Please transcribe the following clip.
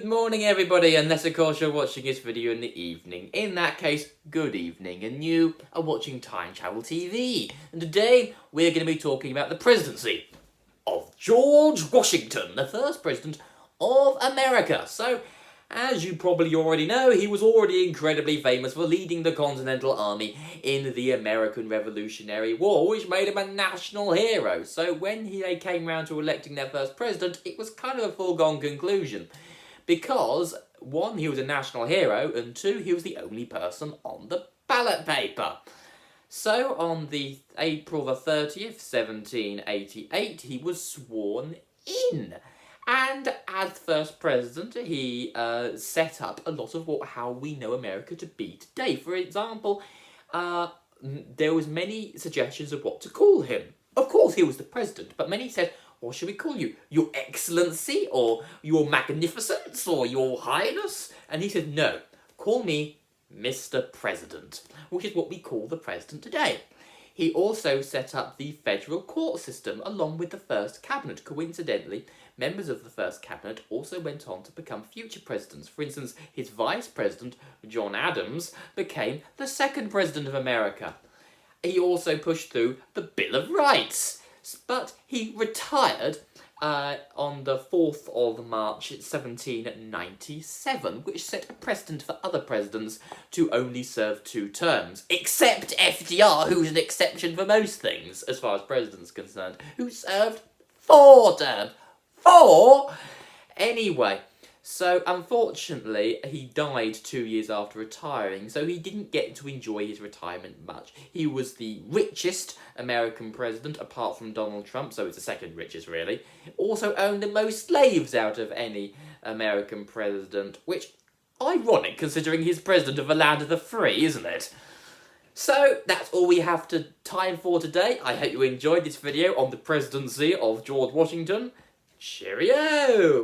Good morning everybody, unless of course you're watching this video in the evening. In that case, good evening, and you are watching Time Travel TV. And today we're going to be talking about the presidency of George Washington, the first president of America. So, as you probably already know, he was already incredibly famous for leading the Continental Army in the American Revolutionary War, which made him a national hero. So when they came round to electing their first president, it was kind of a foregone conclusion. Because, one, he was a national hero, and two, he was the only person on the ballot paper. So, on the April the 30th, 1788, he was sworn in. And as first president, he set up a lot of how we know America to be today. For example, there was many suggestions of what to call him. Of course, he was the president, but many said, what should we call you? Your Excellency, or Your Magnificence, or Your Highness? And he said, no, call me Mr. President, which is what we call the president today. He also set up the federal court system along with the first cabinet. Coincidentally, members of the first cabinet also went on to become future presidents. For instance, his vice president, John Adams, became the second president of America. He also pushed through the Bill of Rights, but he retired on the 4th of March 1797, which set a precedent for other presidents to only serve 2 terms, except FDR, who's an exception for most things, as far as presidents are concerned, who served 4 terms. 4? Anyway, so unfortunately, he died 2 years after retiring, so he didn't get to enjoy his retirement much. He was the richest American president, apart from Donald Trump, so he's the second richest, really. Also owned the most slaves out of any American president, which, ironic, considering he's president of the land of the free, isn't it? So, that's all we have time for today. I hope you enjoyed this video on the presidency of George Washington. Cheerio!